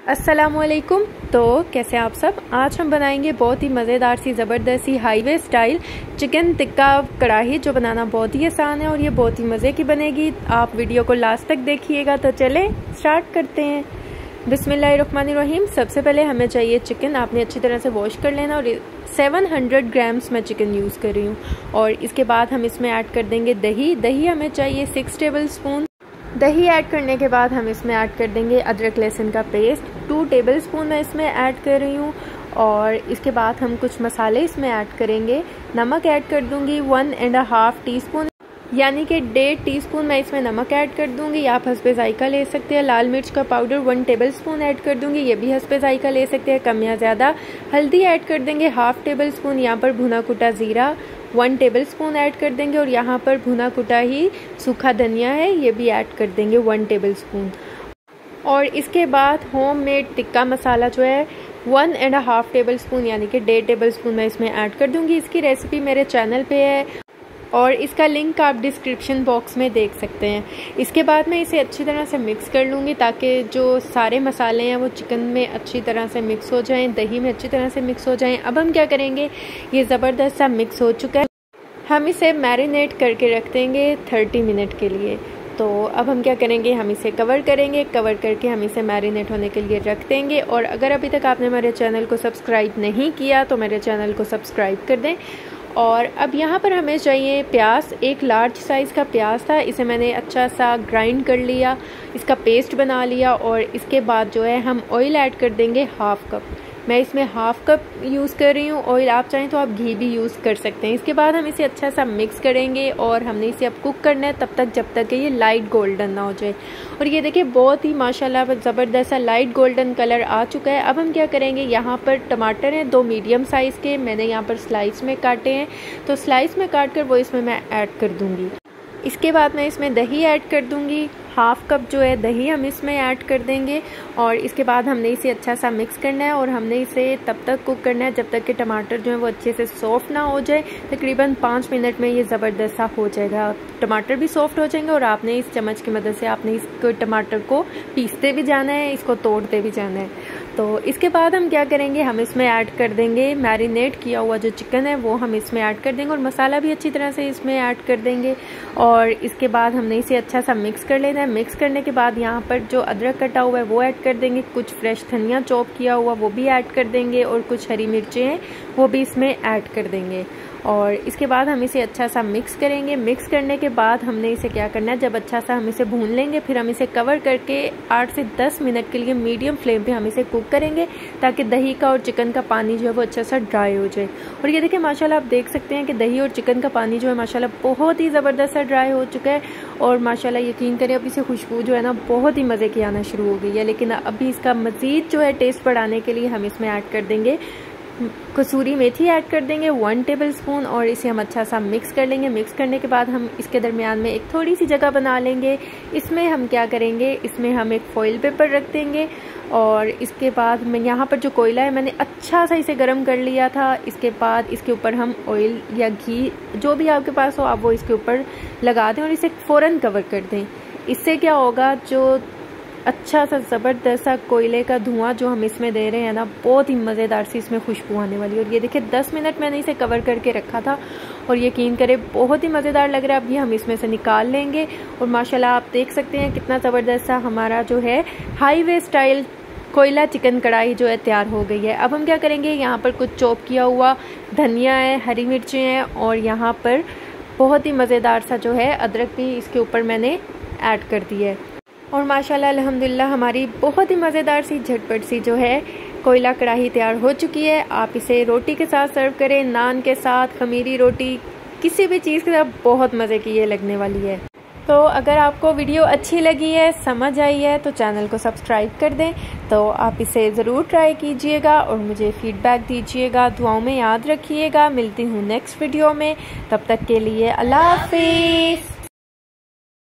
अस्सलामुअलैकुम। तो कैसे आप सब। आज हम बनाएंगे बहुत ही मज़ेदार सी ज़बरदस्त सी हाईवे स्टाइल चिकन टिक्का कढ़ाई, जो बनाना बहुत ही आसान है और ये बहुत ही मज़े की बनेगी। आप वीडियो को लास्ट तक देखिएगा। तो चलें स्टार्ट करते हैं। बिस्मिल्लाहिर्रहमानिर्रहीम। सबसे पहले हमें चाहिए चिकन। आपने अच्छी तरह से वॉश कर लेना और 700 ग्राम्स मैं चिकन यूज़ कर रही हूँ। और इसके बाद हम इसमें ऐड कर देंगे दही। दही हमें चाहिए 6 टेबल स्पून। दही ऐड करने के बाद हम इसमें ऐड कर देंगे अदरक लहसुन का पेस्ट 2 टेबल स्पून मैं इसमें ऐड कर रही हूँ। और इसके बाद हम कुछ मसाले इसमें ऐड करेंगे। नमक ऐड कर दूंगी 1.5 टीस्पून, यानी कि 1.5 टीस्पून मैं इसमें नमक ऐड कर दूंगी। आप हस्बे जायका ले सकते हैं। लाल मिर्च का पाउडर 1 टेबल स्पून ऐड कर दूंगी, ये भी हस्बे जायका ले सकते हैं, कम या ज़्यादा। हल्दी ऐड कर देंगे 1/2 टेबल स्पून। यहाँ पर भुना कुटा ज़ीरा 1 टेबल स्पून ऐड कर देंगे और यहाँ पर भुना कुटा ही सूखा धनिया है, ये भी ऐड कर देंगे 1 टेबल स्पून। और इसके बाद होममेड टिक्का मसाला जो है 1.5 टेबल स्पून, यानी कि 1.5 टेबल स्पून मैं इसमें ऐड कर दूंगी। इसकी रेसिपी मेरे चैनल पे है और इसका लिंक आप डिस्क्रिप्शन बॉक्स में देख सकते हैं। इसके बाद मैं इसे अच्छी तरह से मिक्स कर लूँगी ताकि जो सारे मसाले हैं वो चिकन में अच्छी तरह से मिक्स हो जाएं, दही में अच्छी तरह से मिक्स हो जाएं। अब हम क्या करेंगे, ये ज़बरदस्त सा मिक्स हो चुका है, हम इसे मैरिनेट करके रख देंगे 30 मिनट के लिए। तो अब हम क्या करेंगे, हम इसे कवर करेंगे। कवर करके हम इसे मैरिनेट होने के लिए रख देंगे। और अगर अभी तक आपने मेरे चैनल को सब्सक्राइब नहीं किया तो मेरे चैनल को सब्सक्राइब कर दें। और अब यहाँ पर हमें चाहिए प्याज। एक लार्ज साइज़ का प्याज था, इसे मैंने अच्छा सा ग्राइंड कर लिया, इसका पेस्ट बना लिया। और इसके बाद जो है हम ऑयल ऐड कर देंगे 1/2 कप। मैं इसमें 1/2 कप यूज़ कर रही हूँ ऑयल, आप चाहें तो आप घी भी यूज़ कर सकते हैं। इसके बाद हम इसे अच्छा सा मिक्स करेंगे और हमने इसे अब कुक करना है तब तक जब तक कि ये लाइट गोल्डन ना हो जाए। और ये देखिए बहुत ही माशाल्लाह ज़बरदस्त सा लाइट गोल्डन कलर आ चुका है। अब हम क्या करेंगे, यहाँ पर टमाटर हैं 2 मीडियम साइज़ के, मैंने यहाँ पर स्लाइस में काटे हैं, तो स्लाइस में काट कर वो इसमें मैं ऐड कर दूँगी। इसके बाद मैं इसमें दही ऐड कर दूंगी, 1/2 कप जो है दही हम इसमें ऐड कर देंगे। और इसके बाद हमने इसे अच्छा सा मिक्स करना है और हमने इसे तब तक कुक करना है जब तक कि टमाटर जो है वो अच्छे से सॉफ्ट ना हो जाए। तकरीबन 5 मिनट में ये ज़बरदस्त सा हो जाएगा, टमाटर भी सॉफ्ट हो जाएंगे। और आपने इस चम्मच की मदद से आपने इसको टमाटर को पीसते भी जाना है, इसको तोड़ते भी जाना है। तो इसके बाद हम क्या करेंगे, हम इसमें ऐड कर देंगे मैरिनेट किया हुआ जो चिकन है वो हम इसमें ऐड कर देंगे और मसाला भी अच्छी तरह से इसमें ऐड कर देंगे। और इसके बाद हमने इसे अच्छा सा मिक्स कर लेना है। मिक्स करने के बाद यहाँ पर जो अदरक कटा हुआ है वो ऐड कर देंगे, कुछ फ्रेश धनिया चॉप किया हुआ वो भी ऐड कर देंगे और कुछ हरी मिर्चें हैं वो भी इसमें ऐड कर देंगे। और इसके बाद हम इसे अच्छा सा मिक्स करेंगे। मिक्स करने के बाद हमने इसे क्या करना है, जब अच्छा सा हम इसे भून लेंगे फिर हम इसे कवर करके 8 से 10 मिनट के लिए मीडियम फ्लेम पे हम इसे कुक करेंगे ताकि दही का और चिकन का पानी जो है वो अच्छा सा ड्राई हो जाए। और ये देखिए माशाल्लाह आप देख सकते हैं कि दही और चिकन का पानी जो है माशाल्लाह बहुत ही ज़बरदस्त सा ड्राई हो चुका है। और माशाल्लाह यकीन करें अब इसे खुशबू जो है ना बहुत ही मज़े की आना शुरू हो गई है। लेकिन अभी इसका मज़ीद जो है टेस्ट बढ़ाने के लिए हम इसमें ऐड कर देंगे कसूरी मेथी ऐड कर देंगे 1 टेबल स्पून। और इसे हम अच्छा सा मिक्स कर लेंगे। मिक्स करने के बाद हम इसके दरमियान में एक थोड़ी सी जगह बना लेंगे। इसमें हम क्या करेंगे, इसमें हम एक फॉइल पेपर रख देंगे। और इसके बाद मैं यहाँ पर जो कोयला है मैंने अच्छा सा इसे गर्म कर लिया था। इसके बाद इसके ऊपर हम ऑयल या घी जो भी आपके पास हो आप वो इसके ऊपर लगा दें और इसे फ़ौरन कवर कर दें। इससे क्या होगा, जो अच्छा सा ज़बरदस्त सा कोयले का धुआं जो हम इसमें दे रहे हैं ना, बहुत ही मज़ेदार सी इसमें खुशबू आने वाली है। और ये देखिए 10 मिनट मैंने इसे कवर करके रखा था और यकीन करें बहुत ही मज़ेदार लग रहा है। अब ये हम इसमें से निकाल लेंगे और माशाल्लाह आप देख सकते हैं कितना ज़बरदस्त सा हमारा जो है हाईवे स्टाइल कोयला चिकन कढ़ाई जो है तैयार हो गई है। अब हम क्या करेंगे, यहाँ पर कुछ चॉप किया हुआ धनिया है, हरी मिर्चें हैं और यहाँ पर बहुत ही मज़ेदार सा जो है अदरक भी इसके ऊपर मैंने ऐड कर दी है। और माशाल्लाह अल्हम्दुलिल्लाह हमारी बहुत ही मज़ेदार सी झटपट सी जो है कोयला कढ़ाई तैयार हो चुकी है। आप इसे रोटी के साथ सर्व करें, नान के साथ, खमीरी रोटी, किसी भी चीज़ के साथ बहुत मज़े की ये लगने वाली है। तो अगर आपको वीडियो अच्छी लगी है, समझ आई है तो चैनल को सब्सक्राइब कर दें। तो आप इसे ज़रूर ट्राई कीजिएगा और मुझे फ़ीडबैक दीजिएगा, दुआओं में याद रखिएगा। मिलती हूँ नेक्स्ट वीडियो में, तब तक के लिए अल्लाह हाफिज़।